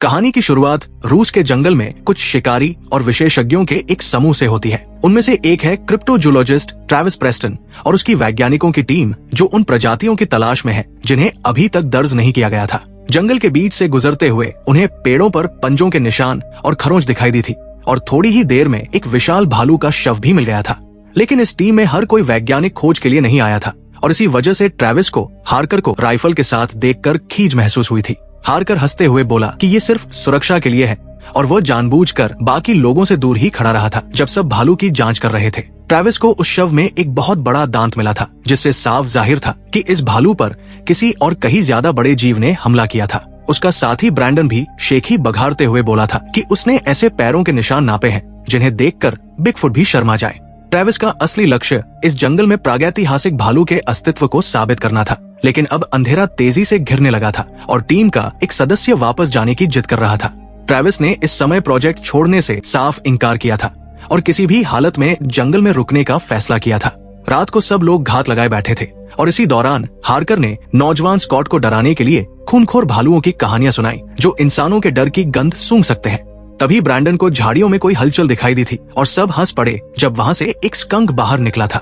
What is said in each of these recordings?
कहानी की शुरुआत रूस के जंगल में कुछ शिकारी और विशेषज्ञों के एक समूह से होती है। उनमें से एक है क्रिप्टोजूलॉजिस्ट ट्रेविस प्रेस्टन और उसकी वैज्ञानिकों की टीम जो उन प्रजातियों की तलाश में है जिन्हें अभी तक दर्ज नहीं किया गया था। जंगल के बीच से गुजरते हुए उन्हें पेड़ों पर पंजों के निशान और खरोंच दिखाई दी थी और थोड़ी ही देर में एक विशाल भालू का शव भी मिल गया था। लेकिन इस टीम में हर कोई वैज्ञानिक खोज के लिए नहीं आया था और इसी वजह से ट्रेविस को हार्कर को राइफल के साथ देखकर खींच महसूस हुई थी। हार्कर हंसते हुए बोला कि ये सिर्फ सुरक्षा के लिए है और वो जानबूझकर बाकी लोगों से दूर ही खड़ा रहा था जब सब भालू की जांच कर रहे थे। ट्रेविस को उस शव में एक बहुत बड़ा दांत मिला था जिससे साफ जाहिर था कि इस भालू पर किसी और कहीं ज्यादा बड़े जीव ने हमला किया था। उसका साथी ब्रैंडन भी शेखी बघारते हुए बोला था कि उसने ऐसे पैरों के निशान नापे हैं जिन्हें देखकर बिगफुट भी शर्मा जाए। ट्रेविस का असली लक्ष्य इस जंगल में प्रागैतिहासिक भालू के अस्तित्व को साबित करना था, लेकिन अब अंधेरा तेजी से घिरने लगा था और टीम का एक सदस्य वापस जाने की जिद कर रहा था। ट्रेविस ने इस समय प्रोजेक्ट छोड़ने से साफ इनकार किया था और किसी भी हालत में जंगल में रुकने का फैसला किया था। रात को सब लोग घात लगाए बैठे थे और इसी दौरान हार्कर ने नौजवान स्कॉट को डराने के लिए खूनखोर भालुओं की कहानियां सुनाई जो इंसानों के डर की गंध सूंघ सकते हैं। तभी ब्रैंडन को झाड़ियों में कोई हलचल दिखाई दी थी और सब हंस पड़े जब वहां से एक स्कंक बाहर निकला था।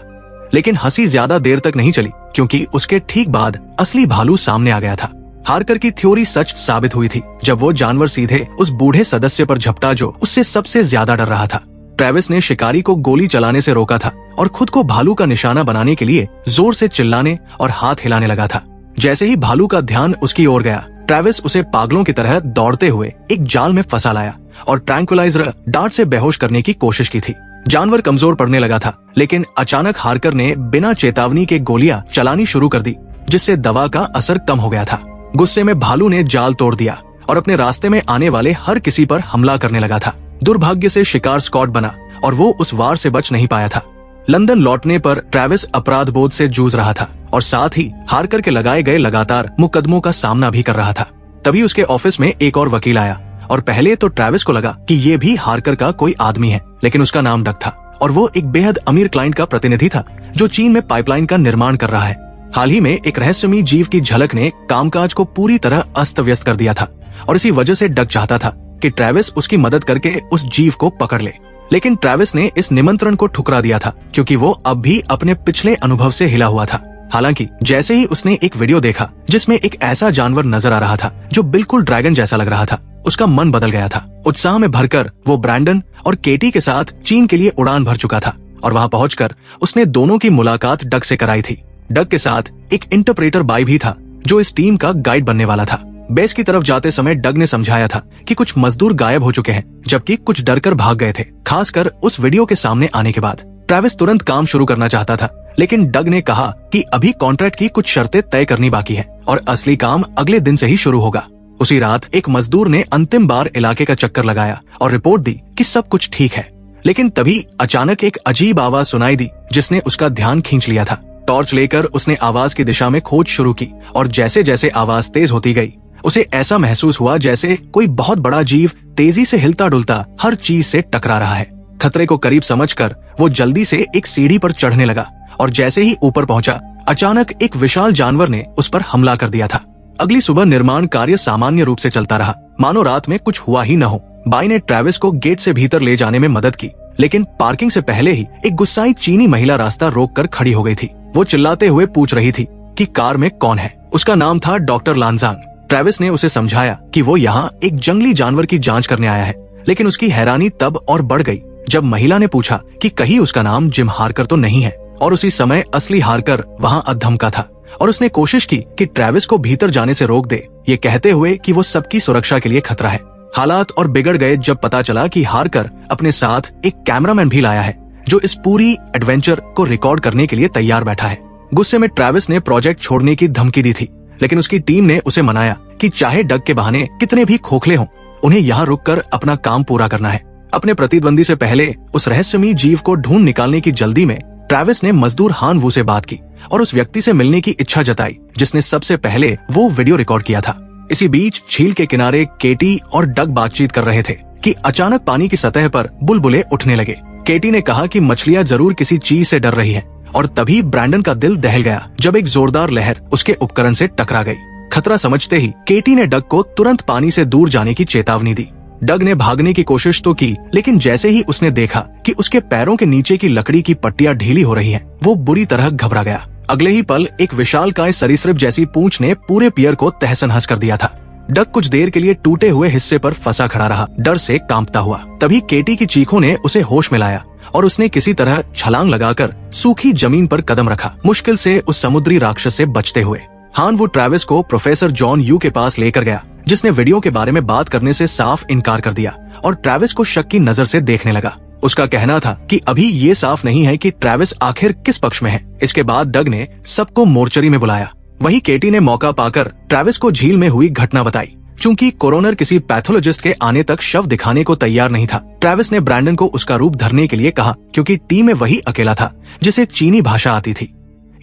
लेकिन हंसी ज्यादा देर तक नहीं चली क्योंकि उसके ठीक बाद असली भालू सामने आ गया था। हार्कर की थ्योरी सच साबित हुई थी जब वो जानवर सीधे उस बूढ़े सदस्य पर झपटा जो उससे सबसे ज्यादा डर रहा था। ट्रेविस ने शिकारी को गोली चलाने से रोका था और खुद को भालू का निशाना बनाने के लिए जोर से चिल्लाने और हाथ हिलाने लगा था। जैसे ही भालू का ध्यान उसकी ओर गया, ट्रेविस उसे पागलों की तरह दौड़ते हुए एक जाल में फंसा लाया और ट्रैंक्विलाइजर डार्ट से बेहोश करने की कोशिश की थी। जानवर कमजोर पड़ने लगा था, लेकिन अचानक हार्कर ने बिना चेतावनी के गोलियां चलानी शुरू कर दी जिससे दवा का असर कम हो गया था। गुस्से में भालू ने जाल तोड़ दिया और अपने रास्ते में आने वाले हर किसी पर हमला करने लगा था। दुर्भाग्य से शिकार स्कॉट बना और वो उस वार से बच नहीं पाया था। लंदन लौटने पर ट्रेविस अपराध बोध से जूझ रहा था और साथ ही हार्कर के लगाए गए लगातार मुकदमों का सामना भी कर रहा था। तभी उसके ऑफिस में एक और वकील आया और पहले तो ट्रेविस को लगा कि ये भी हार्कर का कोई आदमी है, लेकिन उसका नाम डग था और वो एक बेहद अमीर क्लाइंट का प्रतिनिधि था जो चीन में पाइपलाइन का निर्माण कर रहा है। हाल ही में एक रहस्यमयी जीव की झलक ने कामकाज को पूरी तरह अस्त व्यस्त कर दिया था और इसी वजह से डग चाहता था कि ट्रेविस उसकी मदद करके उस जीव को पकड़ ले। लेकिन ट्रेविस ने इस निमंत्रण को ठुकरा दिया था क्योंकि वो अब भी अपने पिछले अनुभव से हिला हुआ था। हालांकि जैसे ही उसने एक वीडियो देखा जिसमें एक ऐसा जानवर नजर आ रहा था जो बिल्कुल ड्रैगन जैसा लग रहा था, उसका मन बदल गया था। उत्साह में भरकर वो ब्रैंडन और केटी के साथ चीन के लिए उड़ान भर चुका था और वहां पहुंचकर उसने दोनों की मुलाकात डग से कराई थी। डग के साथ एक इंटरप्रेटर बाई भी था जो इस टीम का गाइड बनने वाला था। बेस की तरफ जाते समय डग ने समझाया था कि कुछ मजदूर गायब हो चुके हैं जबकि कुछ डरकर भाग गए थे, खासकर उस वीडियो के सामने आने के बाद। ट्रेविस तुरंत काम शुरू करना चाहता था, लेकिन डग ने कहा कि अभी कॉन्ट्रैक्ट की कुछ शर्तें तय करनी बाकी है और असली काम अगले दिन से ही शुरू होगा। उसी रात एक मजदूर ने अंतिम बार इलाके का चक्कर लगाया और रिपोर्ट दी कि सब कुछ ठीक है। लेकिन तभी अचानक एक अजीब आवाज सुनाई दी जिसने उसका ध्यान खींच लिया था। टॉर्च लेकर उसने आवाज की दिशा में खोज शुरू की और जैसे जैसे आवाज तेज होती गई उसे ऐसा महसूस हुआ जैसे कोई बहुत बड़ा जीव तेजी से हिलता डुलता हर चीज से टकरा रहा है। खतरे को करीब समझकर वो जल्दी से एक सीढ़ी पर चढ़ने लगा और जैसे ही ऊपर पहुंचा, अचानक एक विशाल जानवर ने उस पर हमला कर दिया था। अगली सुबह निर्माण कार्य सामान्य रूप से चलता रहा, मानो रात में कुछ हुआ ही न हो। बाई ने ट्रेविस को गेट से भीतर ले जाने में मदद की, लेकिन पार्किंग से पहले ही एक गुस्साई चीनी महिला रास्ता रोककर खड़ी हो गई थी। वो चिल्लाते हुए पूछ रही थी कि कार में कौन है। उसका नाम था डॉक्टर लांजांग। ट्रेविस ने उसे समझाया कि वो यहाँ एक जंगली जानवर की जांच करने आया है, लेकिन उसकी हैरानी तब और बढ़ गई जब महिला ने पूछा कि कहीं उसका नाम जिम हार्कर तो नहीं है। और उसी समय असली हार्कर वहाँ अधमका था और उसने कोशिश की कि ट्रेविस को भीतर जाने से रोक दे, ये कहते हुए कि वो सबकी सुरक्षा के लिए खतरा है। हालात और बिगड़ गए जब पता चला कि हार्कर अपने साथ एक कैमरामैन भी लाया है जो इस पूरी एडवेंचर को रिकॉर्ड करने के लिए तैयार बैठा है। गुस्से में ट्रेविस ने प्रोजेक्ट छोड़ने की धमकी दी थी, लेकिन उसकी टीम ने उसे मनाया कि चाहे डग के बहाने कितने भी खोखले हों, उन्हें यहाँ रुककर अपना काम पूरा करना है। अपने प्रतिद्वंदी से पहले उस रहस्यमयी जीव को ढूंढ निकालने की जल्दी में ट्रेविस ने मजदूर हान वू से बात की और उस व्यक्ति से मिलने की इच्छा जताई जिसने सबसे पहले वो वीडियो रिकॉर्ड किया था। इसी बीच झील के किनारे केटी और डग बातचीत कर रहे थे कि अचानक पानी की सतह पर बुलबुले उठने लगे। केटी ने कहा कि मछलियां जरूर किसी चीज से डर रही हैं और तभी ब्रैंडन का दिल दहल गया जब एक जोरदार लहर उसके उपकरण से टकरा गई। खतरा समझते ही केटी ने डग को तुरंत पानी से दूर जाने की चेतावनी दी। डग ने भागने की कोशिश तो की, लेकिन जैसे ही उसने देखा कि उसके पैरों के नीचे की लकड़ी की पट्टियां ढीली हो रही हैं, वो बुरी तरह घबरा गया। अगले ही पल एक विशालकाय सरीसृप जैसी पूंछ ने पूरे पियर को तहस-नहस कर दिया था। डग कुछ देर के लिए टूटे हुए हिस्से पर फंसा खड़ा रहा, डर से कांपता हुआ। तभी केटी की चीखों ने उसे होश में लाया और उसने किसी तरह छलांग लगाकर सूखी जमीन पर कदम रखा, मुश्किल से उस समुद्री राक्षस से बचते हुए। हान वो ट्रेविस को प्रोफेसर जॉन यू के पास लेकर गया, जिसने वीडियो के बारे में बात करने से साफ इनकार कर दिया और ट्रेविस को शक की नजर से देखने लगा। उसका कहना था कि अभी ये साफ नहीं है कि ट्रेविस आखिर किस पक्ष में है। इसके बाद डग ने सबको मोर्चरी में बुलाया। वहीं केटी ने मौका पाकर ट्रेविस को झील में हुई घटना बताई। चूंकि कोरोनर किसी पैथोलॉजिस्ट के आने तक शव दिखाने को तैयार नहीं था, ट्रेविस ने ब्रैंडन को उसका रूप धरने के लिए कहा, क्योंकि टीम में वही अकेला था जिसे चीनी भाषा आती थी।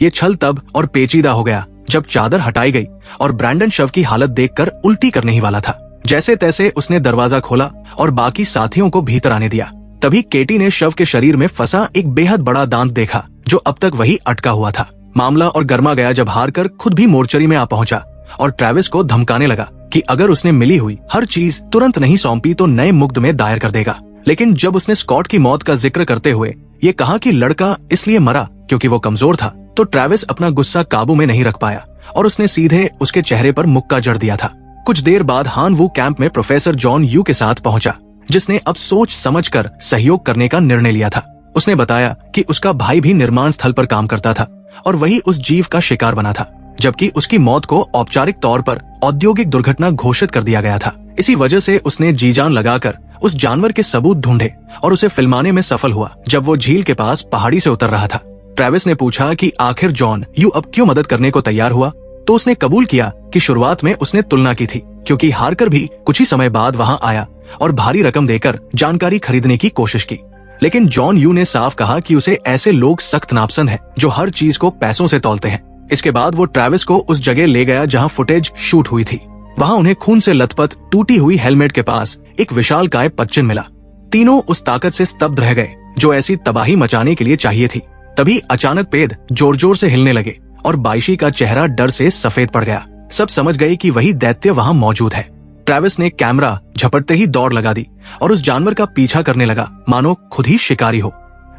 ये छल तब और पेचीदा हो गया जब चादर हटाई गई और ब्रैंडन शव की हालत देखकर उल्टी करने ही वाला था। जैसे तैसे उसने दरवाजा खोला और बाकी साथियों को भीतर आने दिया। तभी केटी ने शव के शरीर में फंसा एक बेहद बड़ा दांत देखा, जो अब तक वही अटका हुआ था। मामला और गर्मा गया जब हारकर खुद भी मोर्चरी में आ पहुंचा और ट्रेविस को धमकाने लगा कि अगर उसने मिली हुई हर चीज तुरंत नहीं सौंपी तो नए मुकदमे में दायर कर देगा। लेकिन जब उसने स्कॉट की मौत का जिक्र करते हुए ये कहा कि लड़का इसलिए मरा क्योंकि वो कमजोर था, तो ट्रेविस अपना गुस्सा काबू में नहीं रख पाया और उसने सीधे उसके चेहरे पर मुक्का जड़ दिया था। कुछ देर बाद हान वू कैंप में प्रोफेसर जॉन यू के साथ पहुंचा, जिसने अब सोच समझकर सहयोग करने का निर्णय लिया था। उसने बताया कि उसका भाई भी निर्माण स्थल पर काम करता था और वही उस जीव का शिकार बना था, जबकि उसकी मौत को औपचारिक तौर पर औद्योगिक दुर्घटना घोषित कर दिया गया था। इसी वजह से उसने जी जान लगाकर उस जानवर के सबूत ढूंढे और उसे फिल्माने में सफल हुआ जब वो झील के पास पहाड़ी से उतर रहा था। ट्रेविस ने पूछा कि आखिर जॉन यू अब क्यों मदद करने को तैयार हुआ, तो उसने कबूल किया कि शुरुआत में उसने तुलना की थी, क्योंकि हारकर भी कुछ ही समय बाद वहां आया और भारी रकम देकर जानकारी खरीदने की कोशिश की। लेकिन जॉन यू ने साफ कहा कि उसे ऐसे लोग सख्त नापसंद हैं जो हर चीज को पैसों से तौलते हैं। इसके बाद वो ट्रेविस को उस जगह ले गया जहां फुटेज शूट हुई थी। वहां उन्हें खून से लथपथ टूटी हुई हेलमेट के पास एक विशालकाय पदचिन्ह मिला। तीनों उस ताकत से स्तब्ध रह गए जो ऐसी तबाही मचाने के लिए चाहिए थी। तभी अचानक पेड़ जोर जोर से हिलने लगे और बाइशी का चेहरा डर से सफेद पड़ गया। सब समझ गए कि वही दैत्य वहां मौजूद है। ट्रेविस ने कैमरा झपटते ही दौड़ लगा दी और उस जानवर का पीछा करने लगा मानो खुद ही शिकारी हो।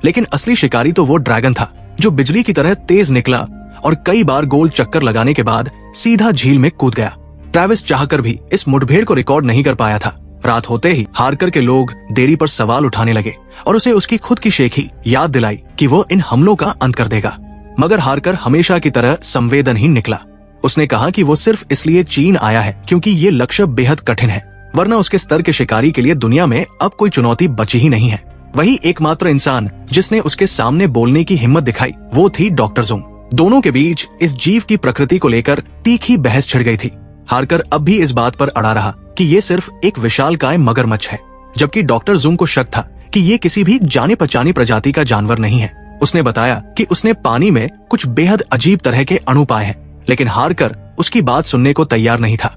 लेकिन असली शिकारी तो वो ड्रैगन था जो बिजली की तरह तेज निकला और कई बार गोल चक्कर लगाने के बाद सीधा झील में कूद गया। ट्रेविस चाहकर भी इस मुठभेड़ को रिकॉर्ड नहीं कर पाया था। रात होते ही हारकर के लोग देरी पर सवाल उठाने लगे और उसे उसकी खुद की शेखी याद दिलाई कि वो इन हमलों का अंत कर देगा। मगर हारकर हमेशा की तरह संवेदनहीन निकला। उसने कहा कि वो सिर्फ इसलिए चीन आया है क्योंकि ये लक्ष्य बेहद कठिन है, वरना उसके स्तर के शिकारी के लिए दुनिया में अब कोई चुनौती बची ही नहीं है। वही एकमात्र इंसान जिसने उसके सामने बोलने की हिम्मत दिखाई वो थी डॉक्टर ज़ुंग। दोनों के बीच इस जीव की प्रकृति को लेकर तीखी बहस छिड़ गई थी। हारकर अब भी इस बात पर अड़ा रहा कि ये सिर्फ एक विशालकाय मगरमच्छ है, जबकि डॉक्टर ज़ुंग को शक था कि ये किसी भी जाने पहचानी प्रजाति का जानवर नहीं है। उसने बताया कि उसने पानी में कुछ बेहद अजीब तरह के अणु पाए हैं, लेकिन हारकर उसकी बात सुनने को तैयार नहीं था।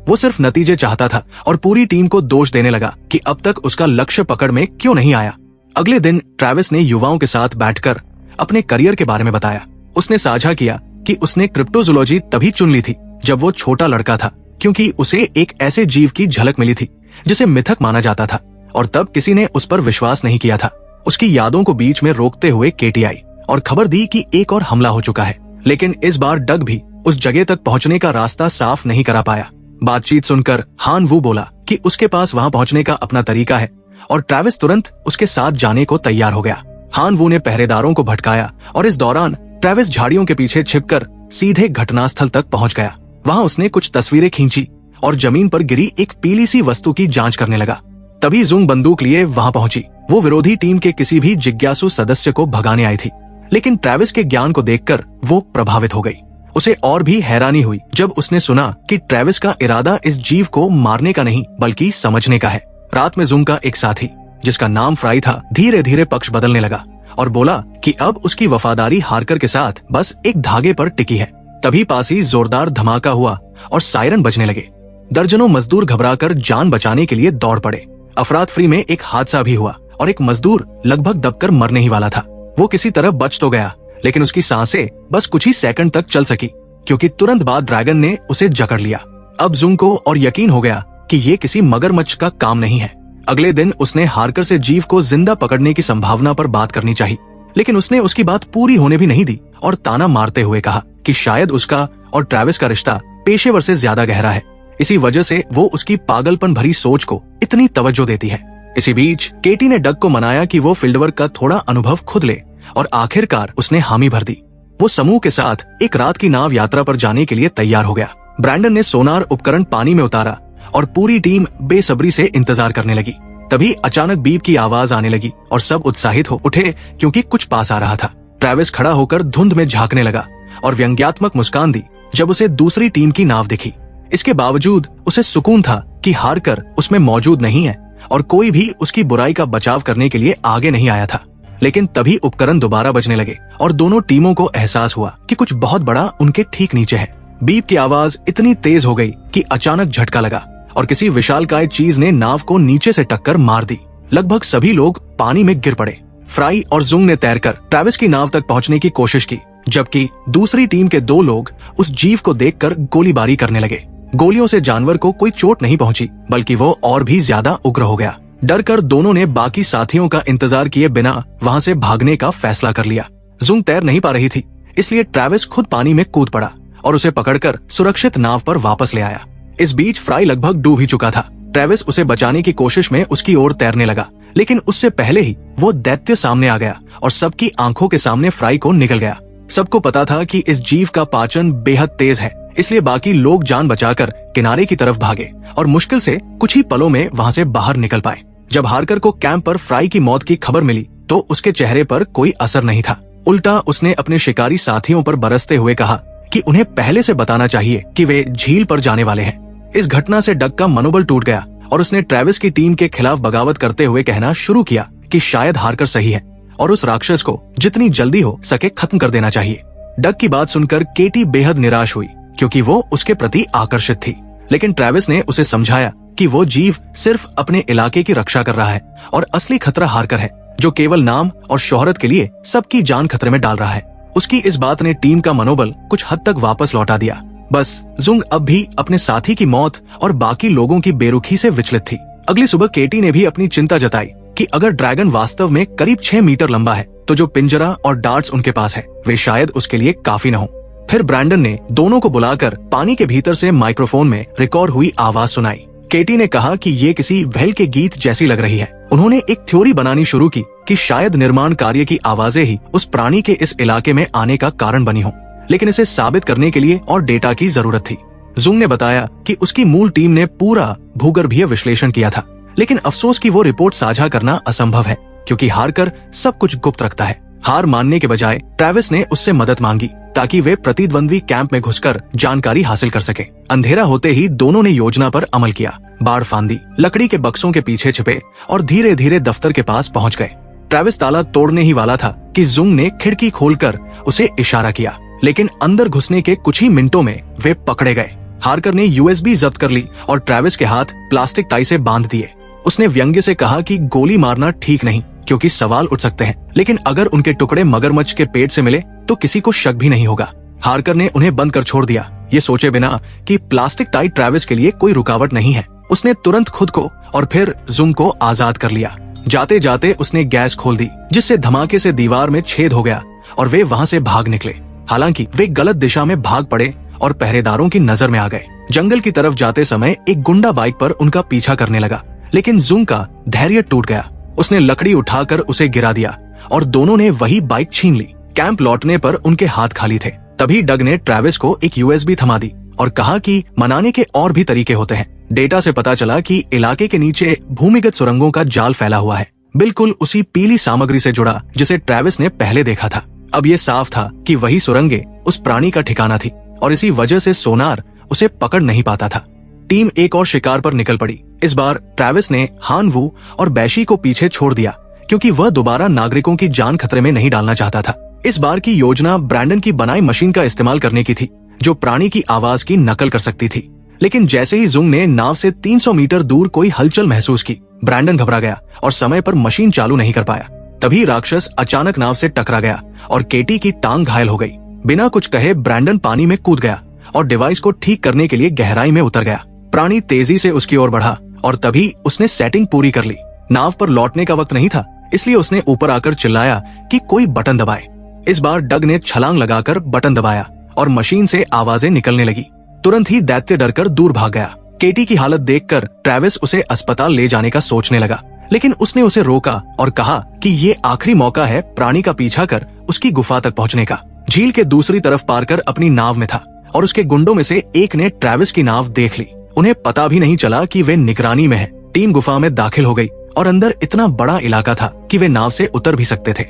वो सिर्फ नतीजे चाहता था और पूरी टीम को दोष देने लगा कि अब तक उसका लक्ष्य पकड़ में क्यों नहीं आया। अगले दिन ट्रेविस ने युवाओं के साथ बैठकर अपने करियर के बारे में बताया। उसने साझा किया कि उसने क्रिप्टोजूलॉजी तभी चुन ली थी जब वो छोटा लड़का था, क्योंकि उसे एक ऐसे जीव की झलक मिली थी जिसे मिथक माना जाता था और तब किसी ने उस पर विश्वास नहीं किया था। उसकी यादों को बीच में रोकते हुए केटी आई और खबर दी कि एक और हमला हो चुका है, लेकिन इस बार डग भी उस जगह तक पहुंचने का रास्ता साफ नहीं करा पाया। बातचीत सुनकर हान वू बोला कि उसके पास वहां पहुंचने का अपना तरीका है और ट्रेविस तुरंत उसके साथ जाने को तैयार हो गया। हान वू ने पहरेदारों को भटकाया और इस दौरान ट्रेविस झाड़ियों के पीछे छिपकर सीधे घटनास्थल तक पहुंच गया। वहां उसने कुछ तस्वीरें खींची और जमीन पर गिरी एक पीली सी वस्तु की जांच करने लगा। तभी ज़ुंग बंदूक लिए वहां पहुंची। वो विरोधी टीम के किसी भी जिज्ञासु सदस्य को भगाने आई थी, लेकिन ट्रेविस के ज्ञान को देखकर वो प्रभावित हो गई। उसे और भी हैरानी हुई जब उसने सुना कि ट्रेविस का इरादा इस जीव को मारने का नहीं बल्कि समझने का है। रात में ज़ुंग का एक साथी जिसका नाम फ्राई था धीरे धीरे पक्ष बदलने लगा और बोला कि अब उसकी वफादारी हारकर के साथ बस एक धागे पर टिकी है। तभी पास ही जोरदार धमाका हुआ और सायरन बजने लगे। दर्जनों मजदूर घबराकर जान बचाने के लिए दौड़ पड़े। अफरातफरी में एक हादसा भी हुआ और एक मजदूर लगभग दबकर मरने ही वाला था। वो किसी तरह बच तो गया, लेकिन उसकी सांसें बस कुछ ही सेकंड तक चल सकी, क्योंकि तुरंत बाद ड्रैगन ने उसे जकड़ लिया। अब जुंग को और यकीन हो गया कि ये किसी मगरमच्छ का काम नहीं है। अगले दिन उसने हार्कर से जीव को जिंदा पकड़ने की संभावना पर बात करनी चाहिए, लेकिन उसने उसकी बात पूरी होने भी नहीं दी और ताना मारते हुए कहा कि शायद उसका और ट्रैविस का रिश्ता पेशेवर से ज्यादा गहरा है, इसी वजह से वो उसकी पागलपन भरी सोच को इतनी तवज्जो देती है। इसी बीच केटी ने डग को मनाया कि वो फील्डवर्क का थोड़ा अनुभव खुद ले और आखिरकार उसने हामी भर दी। वो समूह के साथ एक रात की नाव यात्रा पर जाने के लिए तैयार हो गया। ब्रैंडन ने सोनार उपकरण पानी में उतारा और पूरी टीम बेसब्री से इंतजार करने लगी। तभी अचानक बीप की आवाज आने लगी और सब उत्साहित हो उठे क्योंकि कुछ पास आ रहा था। ट्रैविस खड़ा होकर धुंध में झांकने लगा और व्यंग्यात्मक मुस्कान दी जब उसे दूसरी टीम की नाव दिखी। इसके बावजूद उसे सुकून था कि हारकर उसमें मौजूद नहीं है और कोई भी उसकी बुराई का बचाव करने के लिए आगे नहीं आया था। लेकिन तभी उपकरण दोबारा बजने लगे और दोनों टीमों को एहसास हुआ कि कुछ बहुत बड़ा उनके ठीक नीचे है। बीप की आवाज इतनी तेज हो गई कि अचानक झटका लगा और किसी विशालकाय चीज ने नाव को नीचे से टक्कर मार दी। लगभग सभी लोग पानी में गिर पड़े। फ्राई और जुंग ने तैरकर ट्रैविस की नाव तक पहुंचने की कोशिश की, जबकि दूसरी टीम के 2 लोग उस जीव को देखकर गोलीबारी करने लगे। गोलियों से जानवर को कोई चोट नहीं पहुंची, बल्कि वो और भी ज्यादा उग्र हो गया। डर कर दोनों ने बाकी साथियों का इंतजार किए बिना वहां से भागने का फैसला कर लिया। जुंग तैर नहीं पा रही थी, इसलिए ट्रैविस खुद पानी में कूद पड़ा और उसे पकड़कर सुरक्षित नाव पर वापस ले आया। इस बीच फ्राई लगभग डूब ही चुका था। ट्रैविस उसे बचाने की कोशिश में उसकी ओर तैरने लगा, लेकिन उससे पहले ही वो दैत्य सामने आ गया और सबकी आंखों के सामने फ्राई को निगल गया। सबको पता था कि इस जीव का पाचन बेहद तेज है, इसलिए बाकी लोग जान बचाकर किनारे की तरफ भागे और मुश्किल से कुछ ही पलों में वहां से बाहर निकल पाए। जब हारकर को कैंप पर फ्राई की मौत की खबर मिली तो उसके चेहरे पर कोई असर नहीं था। उल्टा उसने अपने शिकारी साथियों पर बरसते हुए कहा कि उन्हें पहले से बताना चाहिए कि वे झील पर जाने वाले हैं। इस घटना से डग का मनोबल टूट गया और उसने ट्रैविस की टीम के खिलाफ बगावत करते हुए कहना शुरू किया कि शायद हारकर सही है और उस राक्षस को जितनी जल्दी हो सके खत्म कर देना चाहिए। डग की बात सुनकर केटी बेहद निराश हुई क्योंकि वो उसके प्रति आकर्षित थी, लेकिन ट्रैविस ने उसे समझाया कि वो जीव सिर्फ अपने इलाके की रक्षा कर रहा है और असली खतरा हारकर है, जो केवल नाम और शोहरत के लिए सबकी जान खतरे में डाल रहा है। उसकी इस बात ने टीम का मनोबल कुछ हद तक वापस लौटा दिया। बस जुंग अब भी अपने साथी की मौत और बाकी लोगों की बेरुखी से विचलित थी। अगली सुबह केटी ने भी अपनी चिंता जताई कि अगर ड्रैगन वास्तव में करीब 6 मीटर लंबा है तो जो पिंजरा और डार्ट्स उनके पास है वे शायद उसके लिए काफी न हो। फिर ब्रैंडन ने दोनों को बुलाकर पानी के भीतर से माइक्रोफोन में रिकॉर्ड हुई आवाज सुनाई। केटी ने कहा कि ये किसी व्हेल के गीत जैसी लग रही है। उन्होंने एक थ्योरी बनानी शुरू की कि शायद निर्माण कार्य की आवाजें ही उस प्राणी के इस इलाके में आने का कारण बनी हो, लेकिन इसे साबित करने के लिए और डेटा की जरूरत थी। जुंग ने बताया कि उसकी मूल टीम ने पूरा भूगर्भीय विश्लेषण किया था, लेकिन अफसोस कि वो रिपोर्ट साझा करना असंभव है क्योंकि हारकर सब कुछ गुप्त रखता है। हार मानने के बजाय ट्रैविस ने उससे मदद मांगी ताकि वे प्रतिद्वंद्वी कैंप में घुसकर जानकारी हासिल कर सके। अंधेरा होते ही दोनों ने योजना पर अमल किया। बाड़ फांदी, लकड़ी के बक्सों के पीछे छिपे और धीरे धीरे दफ्तर के पास पहुंच गए। ट्रैविस ताला तोड़ने ही वाला था कि जुंग ने खिड़की खोलकर उसे इशारा किया, लेकिन अंदर घुसने के कुछ ही मिनटों में वे पकड़े गए। हारकर ने यूएसबी जब्त कर ली और ट्रैविस के हाथ प्लास्टिक टाई से बांध दिए। उसने व्यंग्य से कहा कि गोली मारना ठीक नहीं क्योंकि सवाल उठ सकते हैं, लेकिन अगर उनके टुकड़े मगरमच्छ के पेट से मिले तो किसी को शक भी नहीं होगा। हारकर ने उन्हें बंद कर छोड़ दिया, ये सोचे बिना कि प्लास्टिक टाई ट्रैविस के लिए कोई रुकावट नहीं है। उसने तुरंत खुद को और फिर जुंग को आजाद कर लिया। जाते जाते उसने गैस खोल दी, जिससे धमाके से दीवार में छेद हो गया और वे वहां से भाग निकले। हालांकि वे गलत दिशा में भाग पड़े और पहरेदारों की नजर में आ गए। जंगल की तरफ जाते समय एक गुंडा बाइक पर उनका पीछा करने लगा, लेकिन जुंग का धैर्य टूट गया। उसने लकड़ी उठाकर उसे गिरा दिया और दोनों ने वही बाइक छीन ली। कैंप लौटने पर उनके हाथ खाली थे। तभी डग ने ट्रैविस को एक यूएसबी थमा दी और कहा कि मनाने के और भी तरीके होते हैं। डेटा से पता चला कि इलाके के नीचे भूमिगत सुरंगों का जाल फैला हुआ है, बिल्कुल उसी पीली सामग्री से जुड़ा जिसे ट्रैविस ने पहले देखा था। अब ये साफ था कि वही सुरंगें उस प्राणी का ठिकाना थी और इसी वजह से सोनार उसे पकड़ नहीं पाता था। टीम एक और शिकार पर निकल पड़ी। इस बार ट्रैविस ने हान वू और बैशी को पीछे छोड़ दिया क्योंकि वह दोबारा नागरिकों की जान खतरे में नहीं डालना चाहता था। इस बार की योजना ब्रैंडन की बनाई मशीन का इस्तेमाल करने की थी, जो प्राणी की आवाज की नकल कर सकती थी। लेकिन जैसे ही जुंग ने नाव से 300 मीटर दूर कोई हलचल महसूस की, ब्रैंडन घबरा गया और समय पर मशीन चालू नहीं कर पाया। तभी राक्षस अचानक नाव से टकरा गया और केटी की टांग घायल हो गई। बिना कुछ कहे ब्रैंडन पानी में कूद गया और डिवाइस को ठीक करने के लिए गहराई में उतर गया। प्राणी तेजी से उसकी ओर बढ़ा और तभी उसने सेटिंग पूरी कर ली। नाव पर लौटने का वक्त नहीं था, इसलिए उसने ऊपर आकर चिल्लाया कि कोई बटन दबाए। इस बार डग ने छलांग लगाकर बटन दबाया और मशीन से आवाजें निकलने लगी। तुरंत ही दैत्य डरकर दूर भाग गया। केटी की हालत देखकर ट्रेविस उसे अस्पताल ले जाने का सोचने लगा, लेकिन उसने उसे रोका और कहा कि ये आखिरी मौका है प्राणी का पीछा कर उसकी गुफा तक पहुंचने का। झील के दूसरी तरफ पार कर अपनी नाव में था और उसके गुंडों में से एक ने ट्रेविस की नाव देख ली। उन्हें पता भी नहीं चला कि वे निगरानी में है। टीम गुफा में दाखिल हो गई और अंदर इतना बड़ा इलाका था कि वे नाव से उतर भी सकते थे।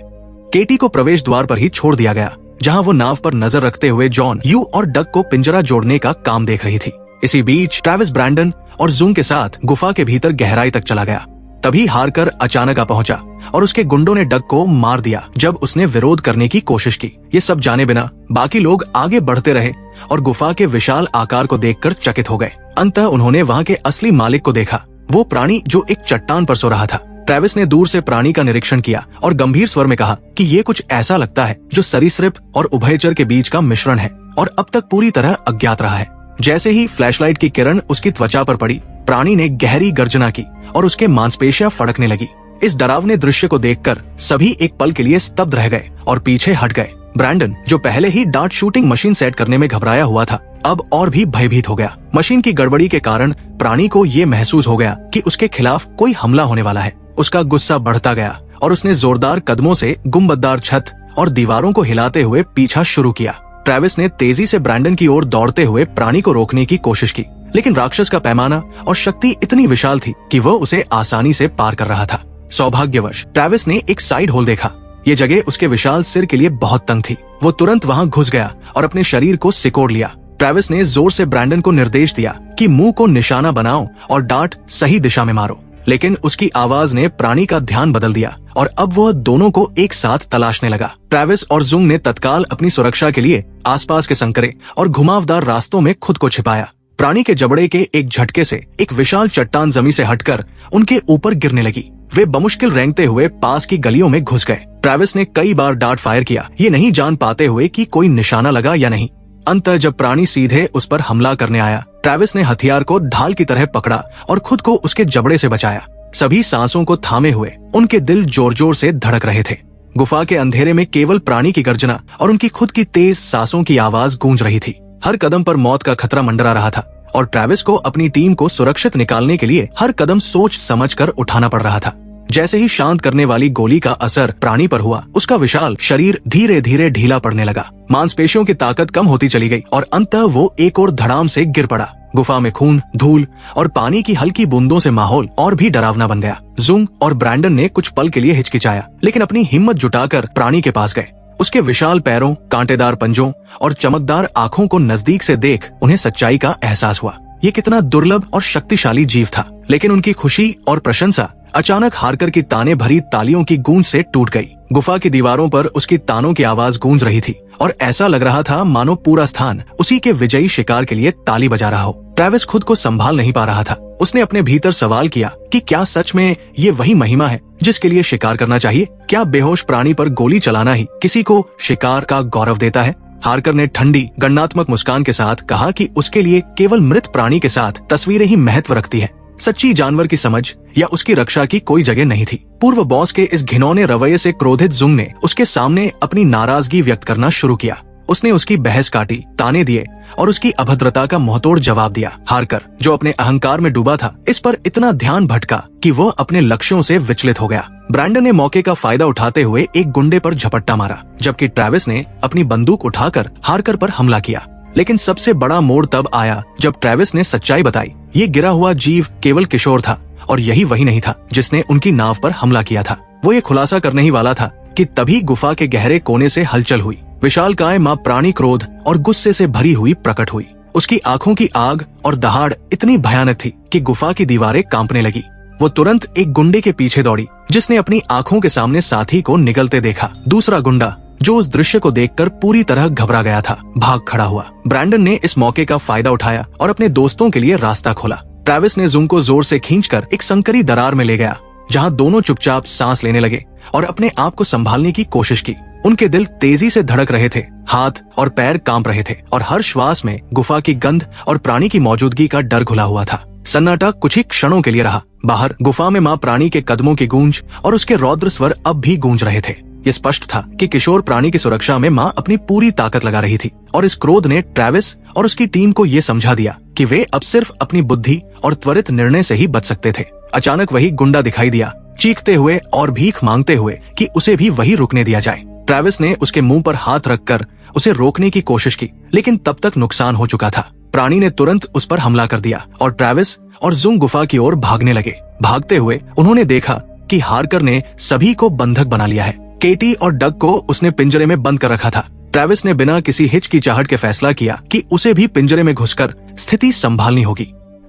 केटी को प्रवेश द्वार पर ही छोड़ दिया गया, जहां वो नाव पर नजर रखते हुए जॉन, यू और डग को पिंजरा जोड़ने का काम देख रही थी। इसी बीच ट्रेविस ब्रैंडन और जुंग के साथ गुफा के भीतर गहराई तक चला गया। तभी हारकर अचानक आ पहुंचा और उसके गुंडों ने डग को मार दिया जब उसने विरोध करने की कोशिश की। ये सब जाने बिना बाकी लोग आगे बढ़ते रहे और गुफा के विशाल आकार को देखकर चकित हो गए। अंततः उन्होंने वहां के असली मालिक को देखा, वो प्राणी जो एक चट्टान पर सो रहा था। ट्रेविस ने दूर से प्राणी का निरीक्षण किया और गंभीर स्वर में कहा कि ये कुछ ऐसा लगता है जो सरीसृप और उभयचर के बीच का मिश्रण है और अब तक पूरी तरह अज्ञात रहा है। जैसे ही फ्लैशलाइट की किरण उसकी त्वचा पर पड़ी, प्राणी ने गहरी गर्जना की और उसके मांसपेशियां फड़कने लगी। इस डरावने दृश्य को देखकर सभी एक पल के लिए स्तब्ध रह गए और पीछे हट गए। ब्रैंडन, जो पहले ही डार्ट शूटिंग मशीन सेट करने में घबराया हुआ था, अब और भी भयभीत हो गया। मशीन की गड़बड़ी के कारण प्राणी को ये महसूस हो गया कि उसके खिलाफ कोई हमला होने वाला है। उसका गुस्सा बढ़ता गया और उसने जोरदार कदमों से गुंबददार छत और दीवारों को हिलाते हुए पीछा शुरू किया। ट्रेविस ने तेजी से ब्रैंडन की ओर दौड़ते हुए प्राणी को रोकने की कोशिश की, लेकिन राक्षस का पैमाना और शक्ति इतनी विशाल थी कि वह उसे आसानी से पार कर रहा था। सौभाग्यवश ट्रेविस ने एक साइड होल देखा। ये जगह उसके विशाल सिर के लिए बहुत तंग थी। वो तुरंत वहां घुस गया और अपने शरीर को सिकोड़ लिया। ट्रेविस ने जोर से ब्रैंडन को निर्देश दिया कि मुंह को निशाना बनाओ और डार्ट सही दिशा में मारो, लेकिन उसकी आवाज ने प्राणी का ध्यान बदल दिया और अब वह दोनों को एक साथ तलाशने लगा। ट्रेविस और जुंग ने तत्काल अपनी सुरक्षा के लिए आसपास के संकरे और घुमावदार रास्तों में खुद को छिपाया। प्राणी के जबड़े के एक झटके से एक विशाल चट्टान जमीन से हटकर उनके ऊपर गिरने लगी। वे बमुश्किल रेंगते हुए पास की गलियों में घुस गए। ट्रेविस ने कई बार डार्ट फायर किया, ये नहीं जान पाते हुए कि कोई निशाना लगा या नहीं। अंततः जब प्राणी सीधे उस पर हमला करने आया, ट्रेविस ने हथियार को ढाल की तरह पकड़ा और खुद को उसके जबड़े से बचाया। सभी सांसों को थामे हुए उनके दिल जोर जोर से धड़क रहे थे। गुफा के अंधेरे में केवल प्राणी की गर्जना और उनकी खुद की तेज सांसों की आवाज गूंज रही थी। हर कदम पर मौत का खतरा मंडरा रहा था और ट्रेविस को अपनी टीम को सुरक्षित निकालने के लिए हर कदम सोच समझकर उठाना पड़ रहा था। जैसे ही शांत करने वाली गोली का असर प्राणी पर हुआ, उसका विशाल शरीर धीरे धीरे ढीला पड़ने लगा। मांसपेशियों की ताकत कम होती चली गई और अंततः वो एक और धड़ाम से गिर पड़ा। गुफा में खून, धूल और पानी की हल्की बूंदों से माहौल और भी डरावना बन गया। जुंग और ब्रैंडन ने कुछ पल के लिए हिचकिचाया, लेकिन अपनी हिम्मत जुटाकर प्राणी के पास गए। उसके विशाल पैरों, कांटेदार पंजों और चमकदार आंखों को नजदीक से देख उन्हें सच्चाई का एहसास हुआ। ये कितना दुर्लभ और शक्तिशाली जीव था। लेकिन उनकी खुशी और प्रशंसा अचानक हारकर की ताने भरी तालियों की गूंज से टूट गई। गुफा की दीवारों पर उसकी तानों की आवाज गूंज रही थी और ऐसा लग रहा था मानो पूरा स्थान उसी के विजयी शिकार के लिए ताली बजा रहा हो। ट्रेविस खुद को संभाल नहीं पा रहा था। उसने अपने भीतर सवाल किया कि क्या सच में ये वही महिमा है जिसके लिए शिकार करना चाहिए? क्या बेहोश प्राणी पर गोली चलाना ही किसी को शिकार का गौरव देता है? हारकर ने ठंडी गणनात्मक मुस्कान के साथ कहा कि उसके लिए केवल मृत प्राणी के साथ तस्वीरें ही महत्व रखती हैं। सच्ची जानवर की समझ या उसकी रक्षा की कोई जगह नहीं थी। पूर्व बॉस के इस घिनौने रवैये से क्रोधित जुंग ने उसके सामने अपनी नाराजगी व्यक्त करना शुरू किया। उसने उसकी बहस काटी, ताने दिए और उसकी अभद्रता का मुंहतोड़ जवाब दिया। हारकर, जो अपने अहंकार में डूबा था, इस पर इतना ध्यान भटका कि वह अपने लक्ष्यों से विचलित हो गया। ब्रैंडन ने मौके का फायदा उठाते हुए एक गुंडे पर झपट्टा मारा, जबकि ट्रेविस ने अपनी बंदूक उठाकर हारकर पर हमला किया। लेकिन सबसे बड़ा मोड़ तब आया जब ट्रेविस ने सच्चाई बताई। ये गिरा हुआ जीव केवल किशोर था और यही वही नहीं था जिसने उनकी नाव पर हमला किया था। वो ये खुलासा करने ही वाला था कि तभी गुफा के गहरे कोने से हलचल हुई। विशालकाय मां प्राणी क्रोध और गुस्से से भरी हुई प्रकट हुई। उसकी आंखों की आग और दहाड़ इतनी भयानक थी कि गुफा की दीवारें कांपने लगी। वो तुरंत एक गुंडे के पीछे दौड़ी जिसने अपनी आंखों के सामने साथी को निकलते देखा। दूसरा गुंडा, जो उस दृश्य को देखकर पूरी तरह घबरा गया था, भाग खड़ा हुआ। ब्रैंडन ने इस मौके का फायदा उठाया और अपने दोस्तों के लिए रास्ता खोला। ट्रेविस ने जुंग को जोर से खींचकर एक संकरी दरार में ले गया, जहां दोनों चुपचाप सांस लेने लगे और अपने आप को संभालने की कोशिश की। उनके दिल तेजी से धड़क रहे थे, हाथ और पैर कांप रहे थे और हर श्वास में गुफा की गंध और प्राणी की मौजूदगी का डर घुला हुआ था। सन्नाटा कुछ ही क्षणों के लिए रहा। बाहर गुफा में माँ प्राणी के कदमों की गूंज और उसके रौद्र स्वर अब भी गूंज रहे थे। ये स्पष्ट था कि किशोर प्राणी की सुरक्षा में माँ अपनी पूरी ताकत लगा रही थी और इस क्रोध ने ट्रेविस और उसकी टीम को ये समझा दिया कि वे अब सिर्फ अपनी बुद्धि और त्वरित निर्णय से ही बच सकते थे। अचानक वही गुंडा दिखाई दिया, चीखते हुए और भीख मांगते हुए कि उसे भी वही रुकने दिया जाए। ट्रेविस ने उसके मुंह पर हाथ रखकर उसे रोकने की कोशिश की, लेकिन तब तक नुकसान हो चुका था। प्राणी ने तुरंत उस पर हमला कर दिया और ट्रेविस और जुंग गुफा की ओर भागने लगे। भागते हुए उन्होंने देखा कि हार्कर ने सभी को बंधक बना लिया है। केटी और डग को उसने पिंजरे में बंद कर रखा था। ट्रेविस ने बिना किसी हिचकिचाहट के फैसला किया कि उसे भी पिंजरे में घुसकर स्थिति संभालनी होगी।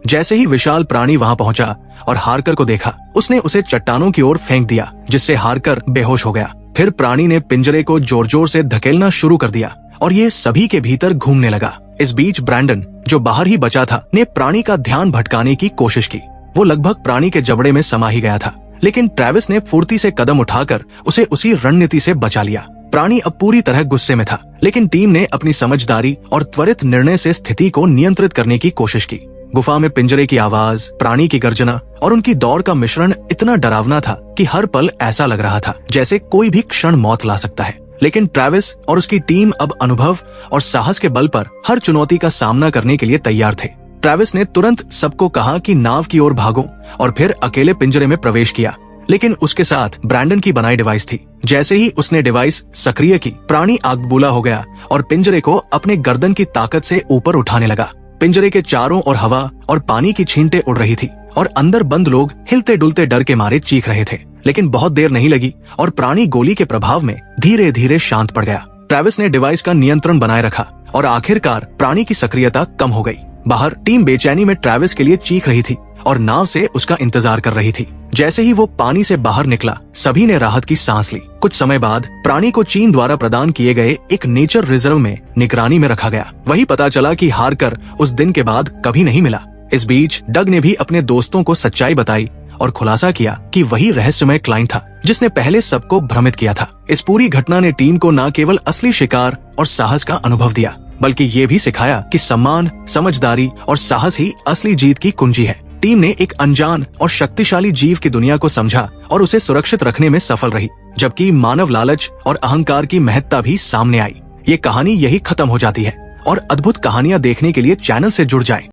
जैसे ही विशाल प्राणी वहां पहुंचा और हार्कर को देखा, उसने उसे चट्टानों की ओर फेंक दिया, जिससे हार्कर बेहोश हो गया। फिर प्राणी ने पिंजरे को जोर जोर से धकेलना शुरू कर दिया और ये सभी के भीतर घूमने लगा। इस बीच ब्रैंडन, जो बाहर ही बचा था, ने प्राणी का ध्यान भटकाने की कोशिश की। वो लगभग प्राणी के जबड़े में समा ही गया था, लेकिन ट्रेविस ने फुर्ती से कदम उठाकर उसे उसी रणनीति से बचा लिया। प्राणी अब पूरी तरह गुस्से में था, लेकिन टीम ने अपनी समझदारी और त्वरित निर्णय से स्थिति को नियंत्रित करने की कोशिश की। गुफा में पिंजरे की आवाज, प्राणी की गर्जना और उनकी दौड़ का मिश्रण इतना डरावना था कि हर पल ऐसा लग रहा था जैसे कोई भी क्षण मौत ला सकता है। लेकिन ट्रेविस और उसकी टीम अब अनुभव और साहस के बल पर हर चुनौती का सामना करने के लिए तैयार थे। ट्रेविस ने तुरंत सबको कहा कि नाव की ओर भागो और फिर अकेले पिंजरे में प्रवेश किया, लेकिन उसके साथ ब्रैंडन की बनाई डिवाइस थी। जैसे ही उसने डिवाइस सक्रिय की, प्राणी आग बबूला हो गया और पिंजरे को अपने गर्दन की ताकत से ऊपर उठाने लगा। पिंजरे के चारों ओर हवा और पानी की छींटे उड़ रही थी और अंदर बंद लोग हिलते डुलते डर के मारे चीख रहे थे। लेकिन बहुत देर नहीं लगी और प्राणी गोली के प्रभाव में धीरे धीरे शांत पड़ गया। ट्रेविस ने डिवाइस का नियंत्रण बनाए रखा और आखिरकार प्राणी की सक्रियता कम हो गई। बाहर टीम बेचैनी में ट्रेविस के लिए चीख रही थी और नाव से उसका इंतजार कर रही थी। जैसे ही वो पानी से बाहर निकला, सभी ने राहत की सांस ली। कुछ समय बाद प्राणी को चीन द्वारा प्रदान किए गए एक नेचर रिजर्व में निगरानी में रखा गया। वही पता चला कि हार्कर उस दिन के बाद कभी नहीं मिला। इस बीच डग ने भी अपने दोस्तों को सच्चाई बताई और खुलासा किया कि वही रहस्यमय क्लाइंट था जिसने पहले सबको भ्रमित किया था। इस पूरी घटना ने टीम को न केवल असली शिकार और साहस का अनुभव दिया, बल्कि ये भी सिखाया कि सम्मान, समझदारी और साहस ही असली जीत की कुंजी है। टीम ने एक अनजान और शक्तिशाली जीव की दुनिया को समझा और उसे सुरक्षित रखने में सफल रही, जबकि मानव लालच और अहंकार की महत्ता भी सामने आई। ये कहानी यही खत्म हो जाती है और अद्भुत कहानियां देखने के लिए चैनल से जुड़ जाएं।